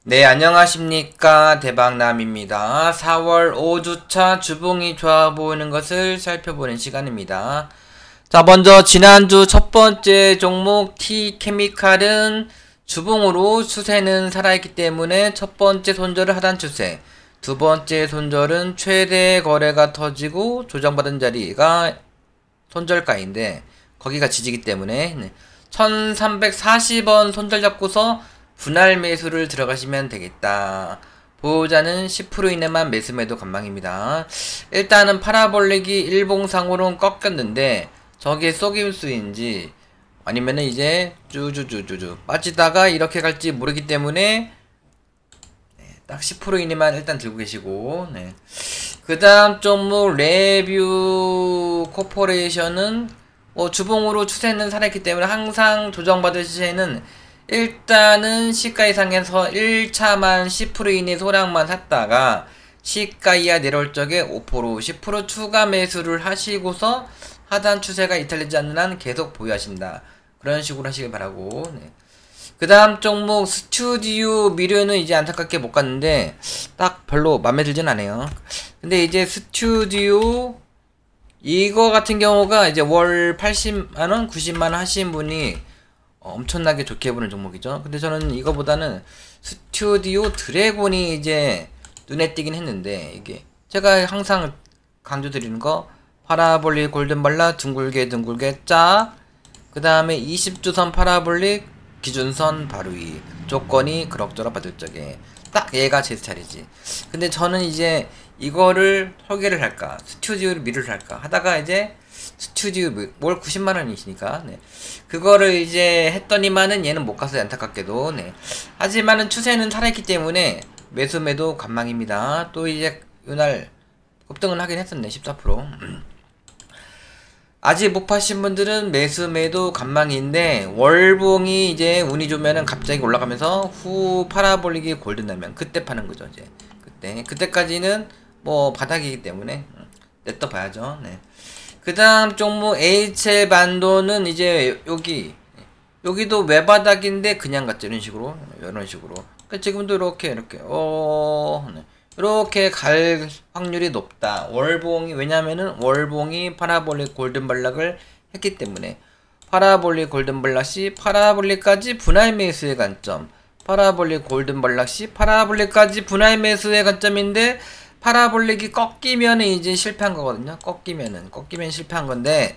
네, 안녕하십니까. 대박남입니다. 4월 5주차 주봉이 좋아 보이는 것을 살펴보는 시간입니다. 자, 먼저 지난주 첫 번째 종목 T케미칼은 주봉으로 추세는 살아있기 때문에 첫 번째 손절을 하단 추세, 두 번째 손절은 최대 거래가 터지고 조정받은 자리가 손절가인데 거기가 지지기 때문에 1340원 손절 잡고서 분할 매수를 들어가시면 되겠다. 보호자는 10% 이내만 매수 매도 관망입니다. 일단은 파라볼릭이 일봉상으로는 꺾였는데 저게 속임수인지 아니면은 이제 쭈쭈쭈쭈쭈 빠지다가 이렇게 갈지 모르기 때문에 딱 10% 이내만 일단 들고 계시고, 그 다음 종목 레뷰 코퍼레이션은 주봉으로 추세는 살아있기 때문에 항상 조정받을 시세는 일단은 시가 이상에서 1차만 10% 이내 소량만 샀다가 시가 이하 내려올 적에 5%, 10% 추가 매수를 하시고서 하단 추세가 이탈되지 않는 한 계속 보유하신다. 그런 식으로 하시길 바라고. 그 다음 종목 스튜디오 미르는 이제 안타깝게 못 갔는데 딱 별로 맘에 들진 않아요. 근데 이제 스튜디오 이거 같은 경우가 이제 월 80만원, 90만원 하신 분이 엄청나게 좋게 보는 종목이죠. 근데 저는 이거보다는 스튜디오 드래곤이 이제 눈에 띄긴 했는데, 이게 제가 항상 강조드리는 거 파라볼릭 골든발라 둥글게 짜, 그 다음에 20주선 파라볼릭 기준선 바로 위, 조건이 그럭저럭 받을 적에 딱 얘가 제 스타일이지. 근데 저는 이제 이거를 설계를 할까 스튜디오를 미를 할까 하다가 이제 스튜디오 월 90만원이시니까 그거를 이제 했더니만은 얘는 못 가서 안타깝게도 하지만은 추세는 살아있기 때문에 매수 매도 관망입니다. 또 이제 이날 급등은 하긴 했었네. 14%. 아직 못 파신 분들은 매수 매도 관망인데 월봉이 이제 운이 좋으면은 갑자기 올라가면서 후 파라볼릭이 골든 나면 그때 파는 거죠. 이제 그때까지는 뭐 바닥이기 때문에 냅둬 봐야죠. 그 다음 종목 HL 반도는 이제 여기도 외바닥인데 그냥 갔죠. 이런 식으로 그러니까 지금도 이렇게 이렇게 갈 확률이 높다. 월봉이, 왜냐면은 월봉이 파라볼릭 골든발락을 했기 때문에 파라볼릭 골든발락시 파라볼릭까지 분할 매수의 관점, 파라볼릭 골든발락시 파라볼릭까지 분할 매수의 관점인데 파라볼릭이 꺾이면 이제 실패한 거거든요. 꺾이면 실패한 건데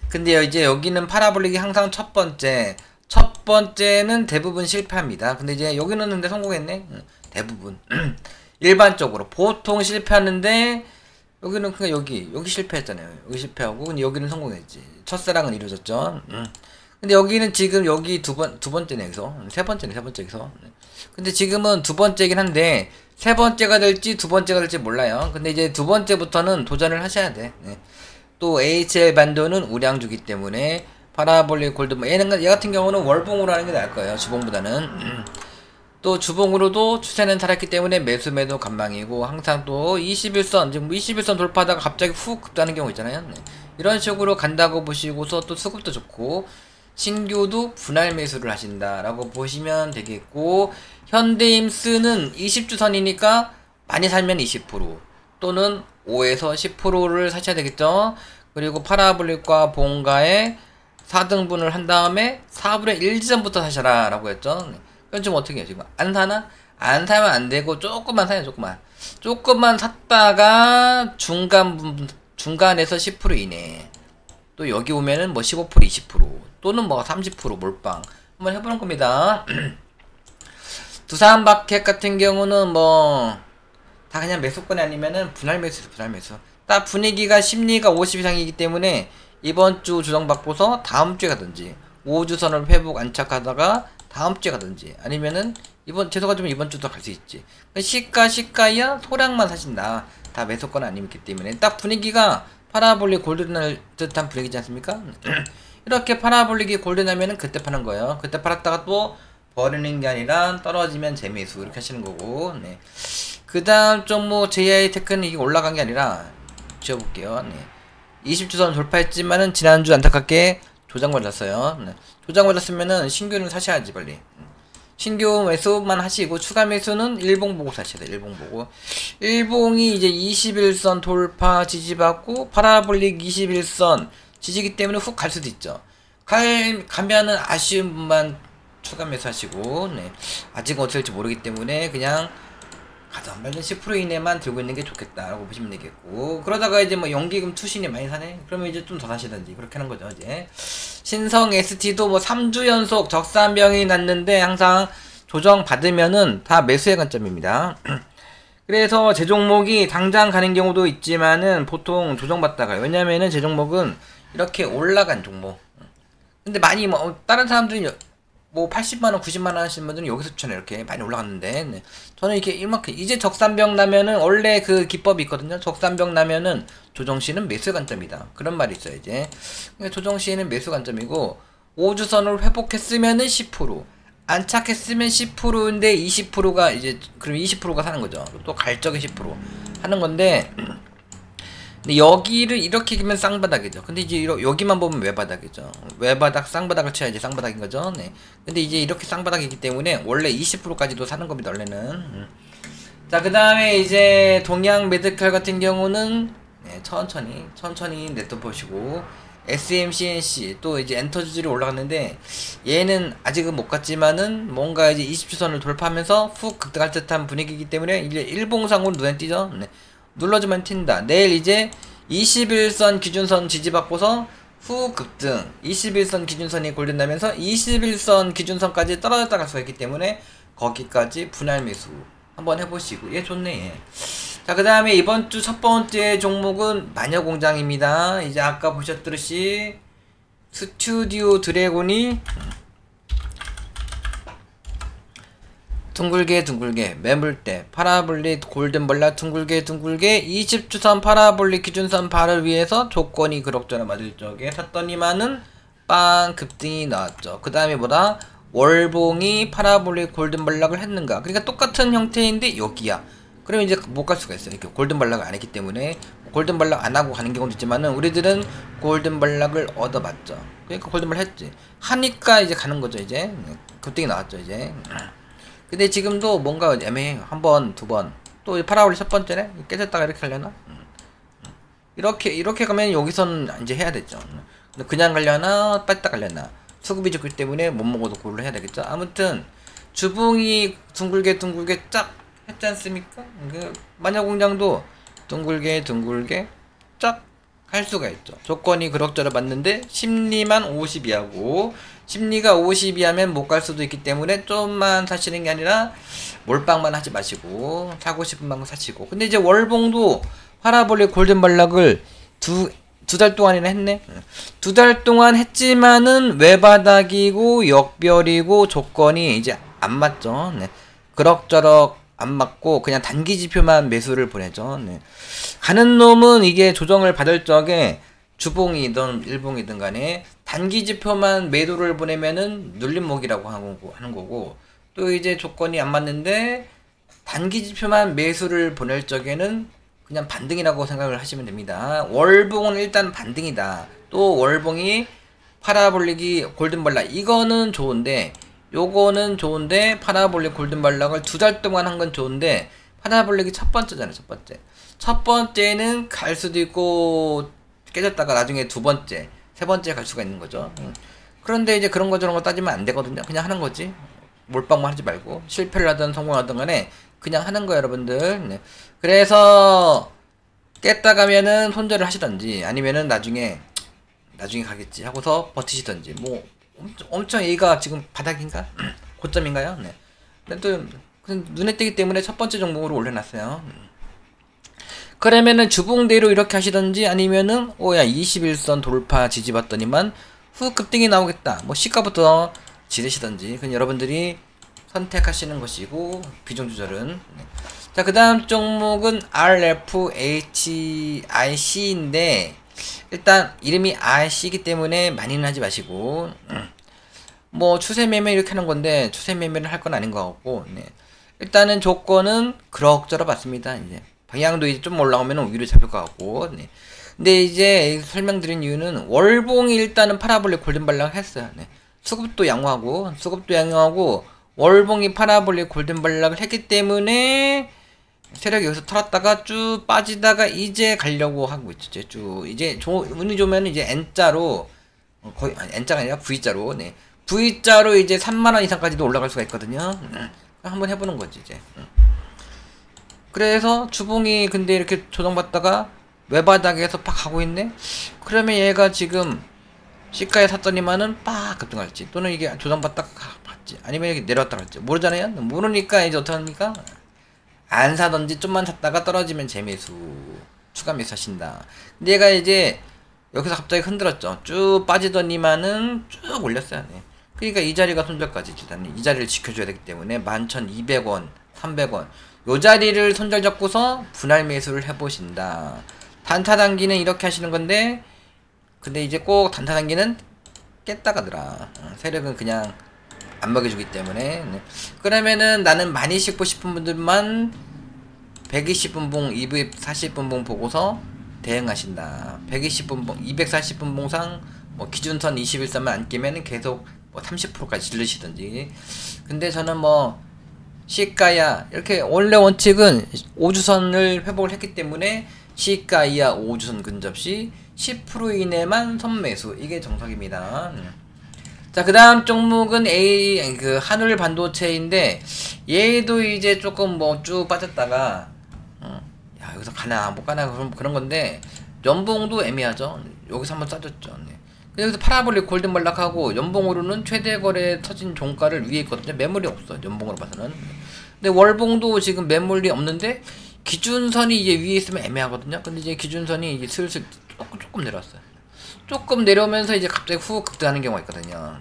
근데 이제 여기는 파라볼릭이 항상 첫 번째는 대부분 실패합니다. 근데 이제 여기는 근데 성공했네. 대부분 일반적으로 보통 실패하는데 여기는 그냥 여기 실패했잖아요. 여기 실패하고 근데 여기는 성공했지. 첫사랑은 이루어졌죠. 근데 여기는 지금 여기 두 번째네. 여기서 세 번째에서 근데 지금은 두 번째긴 한데 세 번째가 될지 두 번째가 될지 몰라요. 근데 이제 두 번째부터는 도전을 하셔야 돼. 또 HL 반도는 우량주기 때문에 파라볼릭 골드 얘 같은 경우는 월봉으로 하는 게 나을 거예요. 주봉보다는. 또 주봉으로도 추세는 살았기 때문에 매수 매도 관망이고, 항상 또 21선 지금 21선 돌파하다가 갑자기 훅 급등하는 경우 있잖아요. 이런 식으로 간다고 보시고서 또 수급도 좋고 신규도 분할 매수를 하신다라고 보시면 되겠고, 현대임스는 20주선이니까 많이 살면 20% 또는 5에서 10%를 사셔야 되겠죠. 그리고 파라볼릭과 본가의 4등분을 한 다음에 4분의 1 지점부터 사셔라 라고 했죠. 그건 좀 어떻게 해요? 지금 안 사나? 안 사면 안 되고 조금만 사요. 조금만 샀다가 중간에서 10% 이내, 또 여기 오면은 뭐 15% 20% 또는 뭐 30% 몰빵 한번 해보는 겁니다. 두산마켓 같은 경우는 뭐 다 그냥 매수권이 아니면은 분할 매수. 딱 분위기가 심리가 50 이상이기 때문에 이번 주 조정받고서 다음 주에 가든지 5주선을 회복 안착하다가 다음 주에 가든지, 아니면은 이번 주도 갈 수 있지. 시가야 소량만 사신다. 다 매수권 아니기 때문에 딱 분위기가 파라볼릭 골든할 듯한 분위기지 않습니까? 이렇게 파라볼릭이 골든하면은 그때 파는 거예요. 그때 팔았다가 또 버리는 게 아니라 떨어지면 재매수 이렇게 하시는 거고. 그 다음 종목 JI테크는 이게 올라간 게 아니라 지워볼게요. 20주선 돌파했지만은 지난주 안타깝게 조정받았어요. 조정받았으면은 신규는 사셔야지 빨리. 신규 매수만 하시고 추가 매수는 일봉 보고 사셔야 돼요. 일봉 보고. 일봉이 이제 21선 돌파 지지받고 파라볼릭 21선 지지기 때문에 훅 갈 수도 있죠. 가면은 아쉬운 분만 추가 매수하시고, 네. 아직은 어떻게 될지 모르기 때문에 그냥 가도 안 말린 10% 이내만 들고 있는 게 좋겠다라고 보시면 되겠고, 그러다가 이제 뭐 연기금 투신이 많이 사네? 그러면 이제 좀 더 사시든지 그렇게 하는 거죠, 이제. 신성 ST도 뭐 3주 연속 적산병이 났는데 항상 조정 받으면은 다 매수의 관점입니다. 그래서 제 종목이 당장 가는 경우도 있지만은 보통 조정받다가요. 왜냐면은 제 종목은 이렇게 올라간 종목. 근데 많이 뭐 다른 사람들이 뭐 80만원 90만원 하시는 분들은 여기서 추천해. 이렇게 많이 올라갔는데, 네. 저는 이렇게 이만큼 이제 적산병 나면은 원래 그 기법이 있거든요. 적산병 나면은 조정시는 매수 관점이다, 그런 말이 있어요. 이제 조정시에는 매수 관점이고, 5주선을 회복했으면은 10%, 안착했으면 10%인데 20%가 이제 그럼 20%가 사는 거죠. 또 갈 적에 10% 하는 건데, 근데 여기를 이렇게 기면 쌍바닥이죠. 근데 이제 여기만 보면 외바닥이죠. 외바닥, 쌍바닥을 쳐야지 쌍바닥인 거죠. 네. 근데 이제 이렇게 쌍바닥이기 때문에 원래 20%까지도 사는 겁니다, 원래는. 자, 그 다음에 이제 동양 메디칼 같은 경우는, 네, 천천히 냅둬 보시고, SMCNC 또 이제 엔터주들이 올라갔는데, 얘는 아직은 못 갔지만은 뭔가 이제 20주선을 돌파하면서 훅 급등할 듯한 분위기이기 때문에 이제 일봉상으로 눈에 띄죠. 네. 눌러주면 튄다. 내일 이제 21선 기준선 지지받고서 후 급등, 21선 기준선이 골든다면서 21선 기준선까지 떨어졌다 갈 수가 있기 때문에 거기까지 분할 매수 한번 해보시고, 예, 좋네, 예. 자, 그 다음에 이번 주 첫 번째 종목은 마녀공장입니다. 이제 아까 보셨듯이 스튜디오 드래곤이 둥글게 매물대 파라볼릭 골든벌라 둥글게 20주선 파라볼릭 기준선 발을 위해서 조건이 그럭저럭 맞을 적에 샀더니만은 빵 급등이 나왔죠. 그 다음에 뭐다? 월봉이 파라볼릭 골든벌락을 했는가? 그러니까 똑같은 형태인데 여기야. 그러면 이제 못 갈 수가 있어요. 이렇게 골든벌락을 안 했기 때문에. 골든벌락 안 하고 가는 경우도 있지만은 우리들은 골든벌락을 얻어봤죠. 그러니까 골든벌락 했지. 하니까 이제 가는 거죠. 이제 급등이 나왔죠. 이제. 근데 지금도 뭔가 애매해요. 한 번, 두 번. 또 파라볼릭 첫 번째네? 깨졌다가 이렇게 하려나? 이렇게 가면 여기선 이제 해야 되죠. 근데 그냥 가려나, 빠졌다 가려나. 수급이 좋기 때문에 못 먹어도 고를 해야 되겠죠. 아무튼, 주봉이 둥글게 쫙 했지 않습니까? 그 마녀공장도 둥글게 쫙 할 수가 있죠. 조건이 그럭저럭 맞는데, 심리만 52하고, 심리가 52하면 못 갈 수도 있기 때문에 좀만 사시는 게 아니라 몰빵만 하지 마시고 사고 싶은 만큼 사시고. 근데 이제 월봉도 파라볼릭 골든발락을 두 달 동안이나 했네. 두 달 동안 했지만은 외바닥이고 역별이고 조건이 이제 안 맞죠. 네. 그럭저럭 안 맞고 그냥 단기 지표만 매수를 보내죠. 네. 가는 놈은 이게 조정을 받을 적에 주봉이든 일봉이든 간에 단기 지표만 매도를 보내면은 눌림목이라고 하는 거고, 또 이제 조건이 안 맞는데 단기 지표만 매수를 보낼 적에는 그냥 반등이라고 생각을 하시면 됩니다. 월봉은 일단 반등이다. 또 월봉이 파라볼릭이 골든발락 이거는 좋은데, 요거는 좋은데 파라볼릭 골든발락을 두 달 동안 한 건 좋은데, 파라볼릭이 첫 번째잖아요. 첫 번째는 갈 수도 있고 깨졌다가 나중에 두 번째, 세 번째 갈 수가 있는 거죠. 그런데 이제 그런 거 저런 거 따지면 안 되거든요. 그냥 하는 거지. 몰빵만 하지 말고 실패를 하든 성공하든 간에 그냥 하는 거예요, 여러분들. 네. 그래서 깼다 가면은 손절을 하시던지 아니면은 나중에 가겠지 하고서 버티시던지, 뭐 엄청 얘가 지금 바닥인가? 고점인가요? 네. 근데 또 눈에 띄기 때문에 첫 번째 종목으로 올려놨어요. 그러면은 주봉대로 이렇게 하시던지 아니면은 오야 21선 돌파 지지받더니만 후 급등이 나오겠다, 뭐 시가부터 지르시던지, 그건 여러분들이 선택하시는 것이고 비중 조절은. 네. 자, 그 다음 종목은 RFHIC인데 일단 이름이 RC이기 때문에 많이는 하지 마시고, 뭐 추세 매매 이렇게 하는 건데 추세 매매를 할 건 아닌 것 같고, 네. 일단은 조건은 그럭저럭 맞습니다. 이제 방향도 이제 좀 올라오면 위로 잡힐 것 같고, 네. 근데 이제 설명드린 이유는 월봉이 일단은 파라볼릭 골든발락 했어요. 네. 수급도 양호하고 월봉이 파라볼릭 골든 발락을 했기 때문에 세력이 여기서 털었다가 쭉 빠지다가 이제 가려고 하고 있죠. 쭉 이제 운이 좋으면 이제 N자로 거의 아니, N자가 아니라 V자로 V자로 이제 3만원 이상까지도 올라갈 수가 있거든요. 한번 해보는 거지 이제. 그래서 주봉이 근데 이렇게 조정받다가 외바닥에서 팍 가고 있네. 그러면 얘가 지금 시가에 샀더니만은 빡 급등할지, 또는 이게 조정받다가 봤지, 아니면 이렇게 내려왔다 갈지 모르잖아요. 모르니까 이제 어떡합니까? 안 사던지 좀만 샀다가 떨어지면 재매수, 추가 매수 하신다. 근데 얘가 이제 여기서 갑자기 흔들었죠. 쭉 빠지더니만은 쭉 올렸어요. 네. 그러니까 이 자리가 손절까지 일단 이 자리를 지켜줘야 되기 때문에 11,200원, 300원 요 자리를 손절 잡고서 분할 매수를 해보신다. 단타 단기는 이렇게 하시는 건데, 근데 이제 꼭 단타 단기는 깼다 가더라. 세력은 그냥 안 먹여주기 때문에. 네. 그러면은 나는 많이 씹고 싶은 분들만 120분봉, 240분봉 보고서 대응하신다. 120분봉, 240분봉상 뭐 기준선 21선만 안 끼면 계속 뭐 30%까지 질르시던지. 근데 저는 뭐 시가야 이렇게 원래 원칙은 5주선을 회복을 했기 때문에 시가 이하 5주선 근접 시 10% 이내만 선매수, 이게 정석입니다. 자, 그 다음 종목은 한울 반도체인데, 얘도 이제 조금 뭐 쭉 빠졌다가 야, 여기서 가나 못 가나 그런 건데, 연봉도 애매하죠. 여기서 한번 싸졌죠. 네. 여기서 파라볼릭 골든 발락하고 연봉으로는 최대 거래 터진 종가를 위에 있거든요. 매물이 없어, 연봉으로 봐서는. 근데 월봉도 지금 매물이 없는데 기준선이 이제 위에 있으면 애매하거든요. 근데 이제 기준선이 이제 슬슬 조금 내려왔어요. 조금 내려오면서 이제 갑자기 훅 급등하는 경우가 있거든요.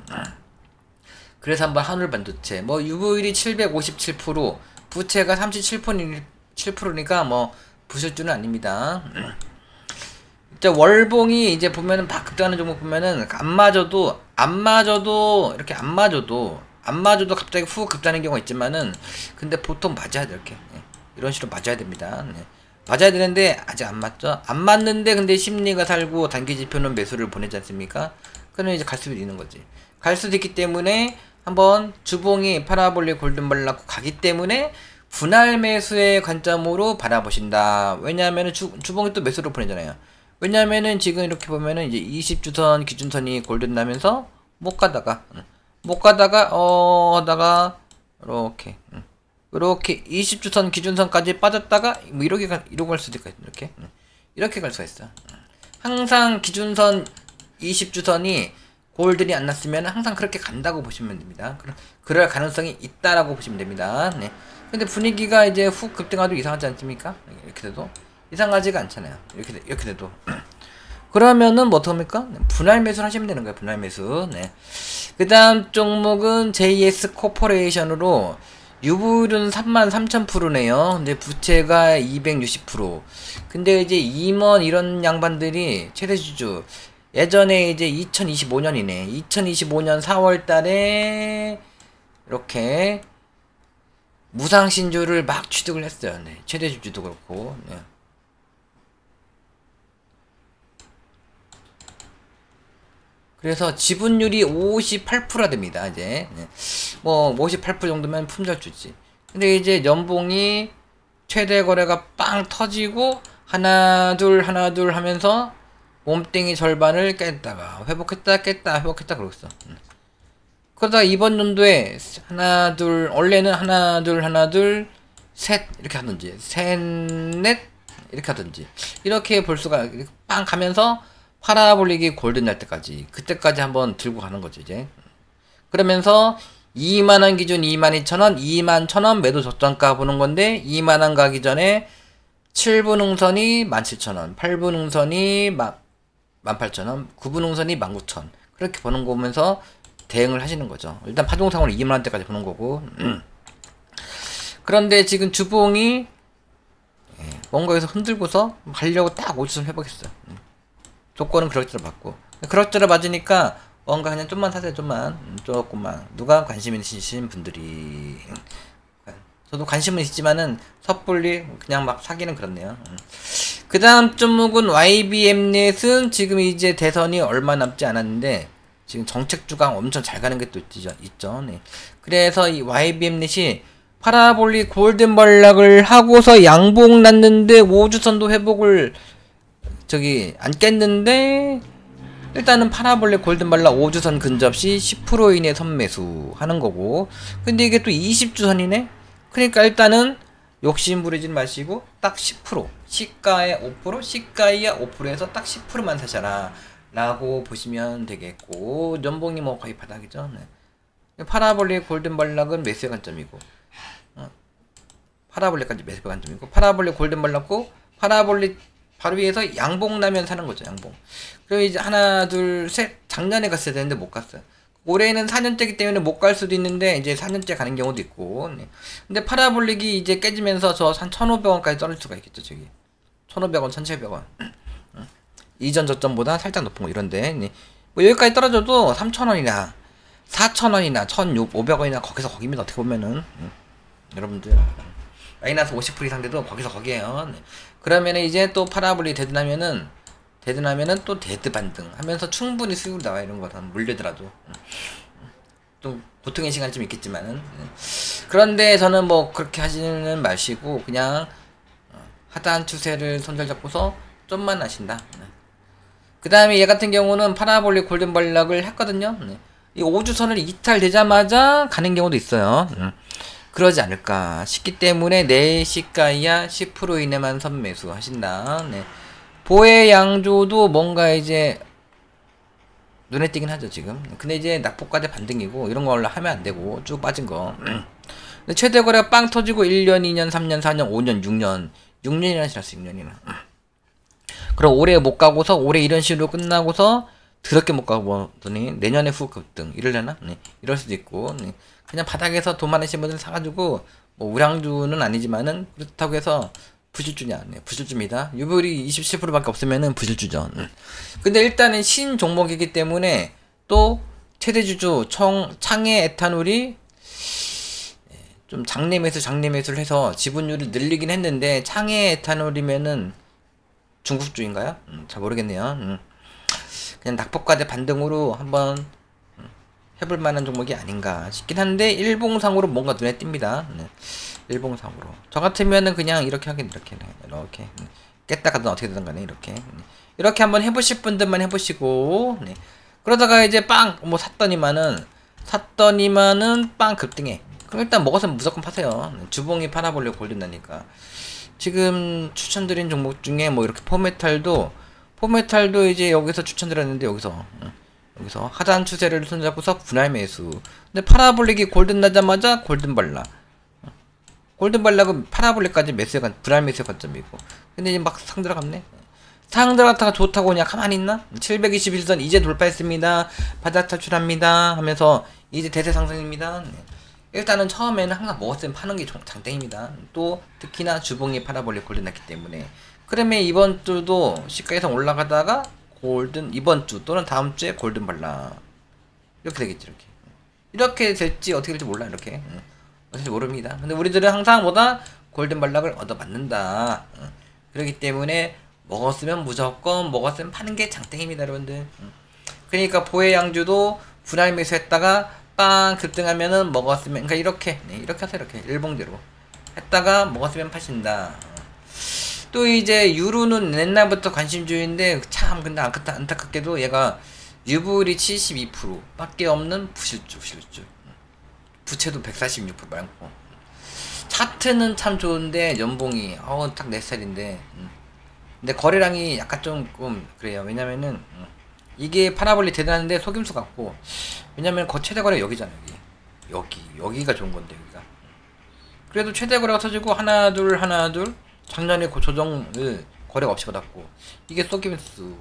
그래서 한번 한울 반도체 뭐 유보율이 757%, 부채가 37%니까 뭐 부실주는 아닙니다. 이제 월봉이 이제 보면은 막 급등하는 종목 보면은 안 맞아도 이렇게 안 맞아도 갑자기 훅 급등하는 경우가 있지만은, 근데 보통 맞아야 돼. 이렇게 이런 식으로 맞아야 됩니다. 맞아야 되는데 아직 안 맞죠. 안 맞는데 근데 심리가 살고 단기 지표는 매수를 보내지 않습니까? 그러면 이제 갈 수도 있는 거지. 갈 수도 있기 때문에 한번 주봉이 파라볼릭 골든 발락 가기 때문에 분할 매수의 관점으로 바라보신다. 왜냐하면 주봉이 또 매수로 보내잖아요. 왜냐하면은 지금 이렇게 보면은 이제 20주선 기준선이 골든 나면서 못 가다가 하다가 이렇게 20주선 기준선까지 빠졌다가 뭐 이러고 갈 수도 있거든요. 이렇게 갈 수가 있어. 항상 기준선 20주선이 골든이 안 났으면 항상 그렇게 간다고 보시면 됩니다. 그럴 가능성이 있다라고 보시면 됩니다. 네. 근데 분위기가 이제 훅 급등하도 이상하지 않습니까? 이렇게 돼도 이상하지가 않잖아요. 이렇게 돼도. 그러면은 뭐 어떡합니까? 분할 매수를 하시면 되는 거예요. 분할 매수. 네. 그 다음 종목은 JS 코퍼레이션으로 유보율은 33,000%네요. 근데 부채가 260%. 근데 이제 임원 이런 양반들이 최대주주, 예전에 이제 2025년이네. 2025년 4월 달에 이렇게 무상신주를 막 취득을 했어요. 네. 최대주주도 그렇고. 네. 그래서 지분율이 58%가 됩니다. 이제 뭐 58% 정도면 품절주지. 근데 이제 연봉이 최대 거래가 빵 터지고 하나 둘 하면서 몸뚱이 절반을 깼다가 회복했다 깼다 회복했다 그러고 있어. 그러다가 이번 연도에 원래는 하나 둘 셋 이렇게 하든지 셋 넷 이렇게 하든지 이렇게 볼 수가 빵 가면서 파라볼릭이 골든 날 때까지, 그때까지 한번 들고 가는 거죠, 이제. 그러면서 2만원 기준 22,000원, 21,000원 매도 저점가 보는 건데, 2만원 가기 전에 7분 응선이 17,000원, 8분 응선이 18,000원, 9분 응선이 19,000원. 그렇게 보는 거 보면서 대응을 하시는 거죠. 일단 파동상으로 2만원대까지 보는 거고. 그런데 지금 주봉이 뭔가 여기서 흔들고서 가려고 딱 5주선 회복했어요. 조건은 그럭저럭 받고, 그럭저럭 맞으니까 뭔가 그냥 좀만 사세요. 조금만. 누가 관심 있으신 분들이. 저도 관심은 있지만은 섣불리 그냥 막 사기는 그렇네요. 그 다음 종목은 YBM넷은 지금 이제 대선이 얼마 남지 않았는데 지금 정책 주강 엄청 잘 가는 게 또 있죠. 네. 그래서 이 YBM넷이 파라볼릭 골든 발락을 하고서 양봉 났는데 5주선도 회복을 안 깼는데 일단은 파라볼릭 골든 발락 5주선 근접 시 10% 이내 선매수 하는 거고, 근데 이게 또 20주선이네. 그러니까 일단은 욕심 부리지 마시고 딱 10%, 시가의 5%, 시가의 5%에서 딱 10%만 사셔라 라고 보시면 되겠고, 연봉이 뭐 거의 바닥이죠. 네. 파라볼릭 골든 발락은 매수의 관점이고, 파라볼릭까지 매수의 관점이고, 파라볼릭 골든 발락고 파라볼릭 바로 위에서 양봉 나면 사는 거죠. 양봉. 그리고 이제 하나 둘 셋, 작년에 갔어야 되는데 못 갔어요. 올해는 4년째기 때문에 못 갈 수도 있는데 이제 4년째 가는 경우도 있고. 네. 근데 파라볼릭이 이제 깨지면서 저 한 1,500원까지 떨어질 수가 있겠죠. 저기 1,500원, 1,700원. 이전 저점보다 살짝 높은 거 이런데, 네. 뭐 여기까지 떨어져도 3,000원이나 4,000원이나 1,500원이나 거기서 거기입니다. 어떻게 보면은 여러분들 마이너스 50% 이상 돼도 거기서 거기에요. 네. 그러면은 이제 또 파라볼릭 데드나면은 또 데드 반등 하면서 충분히 수익으로 나와. 이런 거는 물리더라도 또 고통의 시간이 좀 있겠지만은. 그런데 저는 뭐 그렇게 하지는 마시고 그냥 하단 추세를 손절 잡고서 좀만 하신다. 그 다음에 얘 같은 경우는 파라볼릭 골든 발락을 했거든요. 이 5주선을 이탈되자마자 가는 경우도 있어요. 그러지 않을까 싶기 때문에 내 시가이야 10% 이내만 선매수 하신다. 네. 보혜 양조도 뭔가 이제 눈에 띄긴 하죠 지금. 근데 이제 낙폭과대 반등이고 이런 걸로 하면 안 되고 쭉 빠진 거. 근데 최대 거래가 빵 터지고 1년, 2년, 3년, 4년, 5년, 6년이나 지났어. 6년이나. 그럼 올해 못 가고서 올해 이런 식으로 끝나고서 더럽게 못 가보더니 내년에 후 급등 이러려나? 네. 이럴 수도 있고. 네. 그냥 바닥에서 돈 많으신 분들 사가지고 뭐 우량주는 아니지만은 그렇다고 해서 부실주냐? 네, 부실주입니다. 유불이 27%밖에 없으면은 부실주죠. 근데 일단은 신 종목이기 때문에 또 최대주주 창해 에탄올이 좀 장내 매수를 해서 지분율을 늘리긴 했는데, 창해 에탄올이면은 중국주인가요? 잘 모르겠네요. 그냥 낙폭과대 반등으로 한번 해볼 만한 종목이 아닌가 싶긴 한데, 일봉상으로 뭔가 눈에 띕니다. 네. 일봉상으로 저 같으면은 그냥 이렇게 하긴 이렇게 깼다가든 어떻게 되든 간에 이렇게 한번 해보실 분들만 해보시고. 네. 그러다가 이제 빵 뭐 샀더니만은 빵 급등해. 그럼 일단 먹었으면 무조건 파세요. 네. 주봉이 파라볼릭 골든 나니까. 지금 추천드린 종목 중에 뭐 이렇게 포메탈도 이제 여기서 추천드렸는데 여기서 하단 추세를 손잡고서 분할 매수. 근데 파라볼릭이 골든 나자마자 골든 발락. 골든 발락은 파라볼릭까지 분할 매수의 관점이고. 근데 이제 막 상 들어갔네. 상 들어갔다가 좋다고 그냥 가만히 있나? 721선 이제 돌파했습니다. 바닥 탈출합니다. 하면서 이제 대세 상승입니다. 네. 일단은 처음에는 항상 먹었으면 파는 게 장땡입니다. 또 특히나 주봉이 파라볼릭 골든 났기 때문에. 그러면 이번 주도 시가 이상 올라가다가 이번 주 또는 다음 주에 골든 발락 이렇게 되겠지. 이렇게 될지 어떻게 될지 몰라. 이렇게 어떻게 모릅니다. 근데 우리들은 항상 뭐다 골든 발락을 얻어 맞는다. 그렇기 때문에 먹었으면 파는 게 장땡입니다, 여러분들. 그러니까 보혜 양주도 분할 매수했다가 빵 급등하면은 먹었으면, 그러니까 이렇게 하세요. 이렇게 일봉대로 했다가 먹었으면 파신다. 또 이제 유로는 옛날부터 관심주의인데 참 근데 안타깝게도 얘가 유불이 72% 밖에 없는 부실주. 부채도 146% 많고. 차트는 참 좋은데 연봉이 딱 내 스타일인데. 근데 거래량이 약간 조금 그래요. 왜냐면은 이게 파라볼릭 대단한데 속임수 같고. 왜냐면 최대 거래 여기잖아요. 여기가 좋은 건데 여기가. 그래도 최대 거래가 터지고 하나 둘 작년에 조정을 거래가 없이 받았고, 이게 속임수.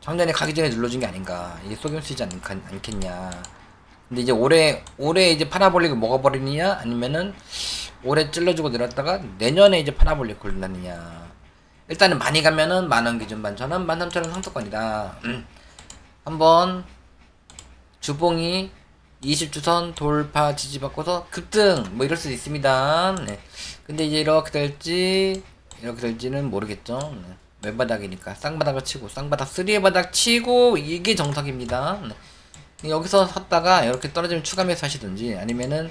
작년에 가기 전에 눌러준 게 아닌가. 이게 속임수이지 않겠냐. 근데 이제 올해 이제 파라볼릭을 먹어버리느냐, 아니면은 올해 찔러주고 내렸다가 내년에 이제 파라볼릭 골든다느냐. 일단은 많이 가면은 만원 기준 11,000원, 13,000원 상속권이다. 한번 주봉이 20주선 돌파 지지받고서 급등 뭐 이럴 수도 있습니다. 네. 근데 이제 이렇게 될지는 모르겠죠. 네. 맨바닥이니까 쌍바닥을 치고 쌍바닥 3의 바닥 치고 이게 정석입니다. 네. 여기서 샀다가 이렇게 떨어지면 추가 매수 하시든지 아니면은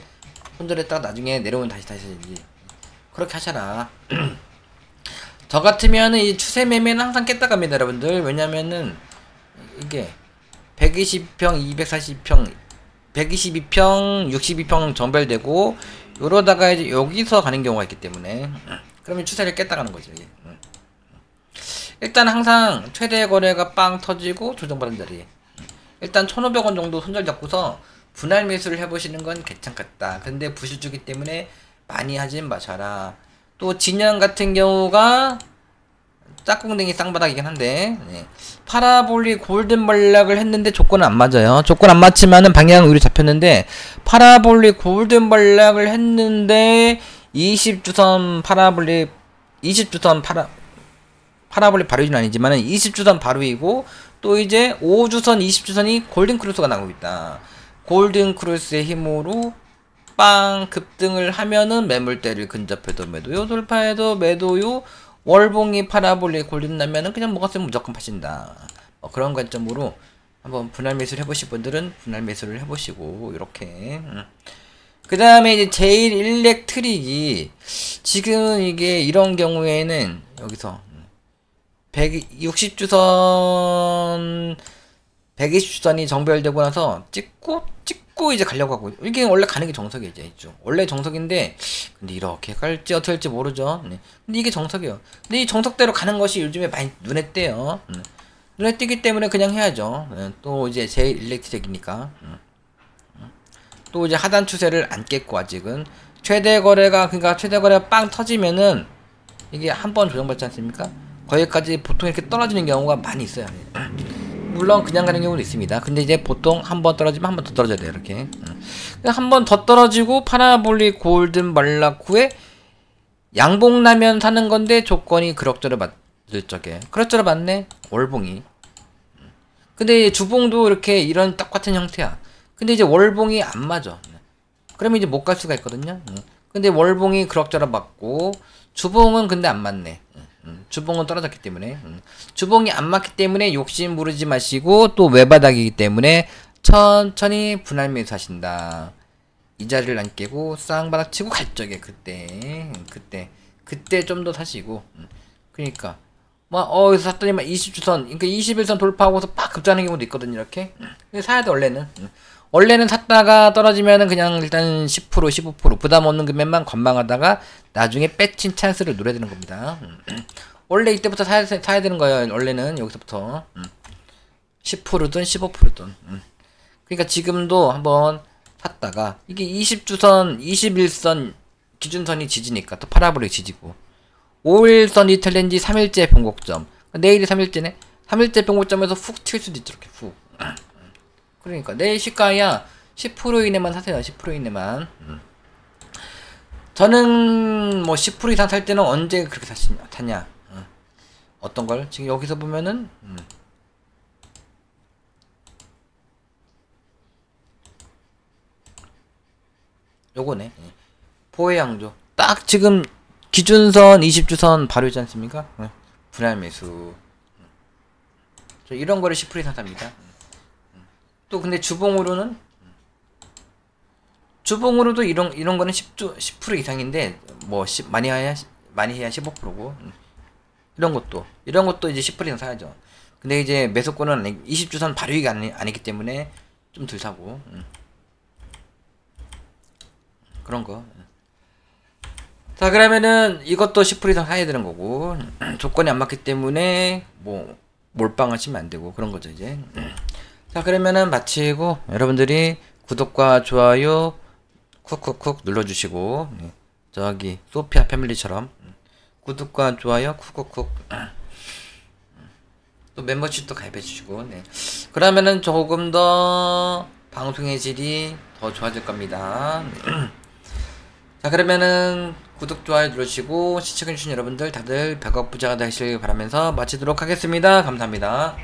손절했다가 나중에 내려오면 다시 하시든지 그렇게 하셔라. 저 같으면은 이 추세 매매는 항상 깼다 갑니다, 여러분들. 왜냐면은 이게 120평, 240평, 122평, 62평 정별되고 요러다가 이제 여기서 가는 경우가 있기 때문에 그러면 추세를 깼다 가는 거죠. 이게. 일단 항상 최대 거래가 빵 터지고 조정받은 자리. 일단 1,500원 정도 손절 잡고서 분할 매수를 해보시는 건 괜찮겠다. 근데 부실주기 때문에 많이 하진 마셔라. 또 진영 같은 경우가 짝꿍댕이 쌍바닥이긴 한데 파라볼릭 골든 전략을 했는데 조건은 안 맞아요. 조건 안 맞지만은 방향 의로 잡혔는데 파라볼릭 골든 전략을 했는데 20주선 파라볼릭 20주선 파라볼릭 바로이는 아니지만은 20주선 바로이고 또 이제 5주선 20주선이 골든크루스가 나오고 있다. 골든크루스의 힘으로 빵 급등을 하면은 매물대를 근접해도 매도요, 돌파해도 매도요, 월봉이 파라볼릭 골든 나면은 그냥 뭐가 쓰면 무조건 파신다. 그런 관점으로 한번 분할 매수를 해보실 분들은 분할 매수를 해보시고 이렇게. 그 다음에 이제 제일 일렉트릭이 지금 이게 이런 경우에는 여기서 160주선 120주선이 정별되고 나서 찍고 이제 가려고 하고 이게 원래 가는 게 정석이에요. 이제 원래 정석인데 근데 이렇게 갈지 어떻게 할지 모르죠. 근데 이게 정석이에요. 근데 이 정석대로 가는 것이 요즘에 많이 눈에 띄어요. 눈에 띄기 때문에 그냥 해야죠. 또 이제 제일 일렉트릭이니까 또 이제 하단 추세를 안 깼고 아직은 최대 거래가 그러니까 최대 거래가 빵 터지면은 이게 한 번 조정받지 않습니까? 거기까지 보통 이렇게 떨어지는 경우가 많이 있어요. 물론 그냥 가는 경우도 있습니다. 근데 이제 보통 한 번 떨어지면 한 번 더 떨어져야 돼요. 이렇게 한 번 더 떨어지고 파라볼릭 골든 전략 후에 양봉 나면 사는 건데 조건이 그럭저럭 맞을 적에 그럭저럭 맞네 월봉이. 근데 주봉도 이렇게 이런 똑같은 형태야. 근데 이제 월봉이 안 맞아. 그러면 이제 못 갈 수가 있거든요. 근데 월봉이 그럭저럭 맞고 주봉은 근데 안 맞네. 주봉은 떨어졌기 때문에 주봉이 안 맞기 때문에 욕심 부르지 마시고 또 외바닥이기 때문에 천천히 분할 매수 하신다. 이 자리를 안 깨고 쌍바닥 치고 갈 적에 그때 좀 더 사시고 그러니까 여기서 샀더니 막 20주선 그러니까 21선 돌파하고서 빡 급장하는 경우도 있거든요. 이렇게 사야 돼. 원래는 샀다가 떨어지면은 그냥 일단 10% 15% 부담 없는 금액만 관망하다가 나중에 빼친 찬스를 노려야 되는 겁니다. 원래 이때부터 사야 되는 거예요. 원래는 여기서부터 10%든 15%든 그러니까 지금도 한번 샀다가 이게 20주선 21선 기준선이 지지니까 또 파라볼릭 지지고 5일선 이탈렌지 3일째 변곡점 내일이 3일째네 3일째 변곡점에서 훅 튈 수도 있죠. 이렇게 훅 그러니까 내일 시가야 10% 이내만 사세요. 10% 이내만. 저는 뭐 10% 이상 살 때는 언제 그렇게 샀냐? 어떤 걸? 지금 여기서 보면은 요거네. 포해양조. 딱 지금 기준선 20주선 바로 있지 않습니까? 분할 매수. 저 이런 거를 10% 이상 삽니다. 또 근데 주봉으로도 이런 거는 10% 이상인데 뭐 많이 해야 15%고 이런 것도 이제 10% 이상 사야죠. 근데 이제 매수권은 20주선 발효가 아니기 때문에 좀 덜 사고 그런 거. 자 그러면은 이것도 10% 이상 사야 되는 거고 조건이 안 맞기 때문에 뭐 몰빵하시면 안 되고 그런 거죠 이제. 자 그러면은 마치고 여러분들이 구독과 좋아요 쿡쿡쿡 눌러주시고 저기 소피아 패밀리처럼 구독과 좋아요 쿡쿡쿡 또 멤버십도 가입해주시고 그러면은 조금 더 방송의 질이 더 좋아질 겁니다. 자 그러면은 구독 좋아요 눌러주시고 시청해주신 여러분들 다들 백업 부자가 되시길 바라면서 마치도록 하겠습니다. 감사합니다.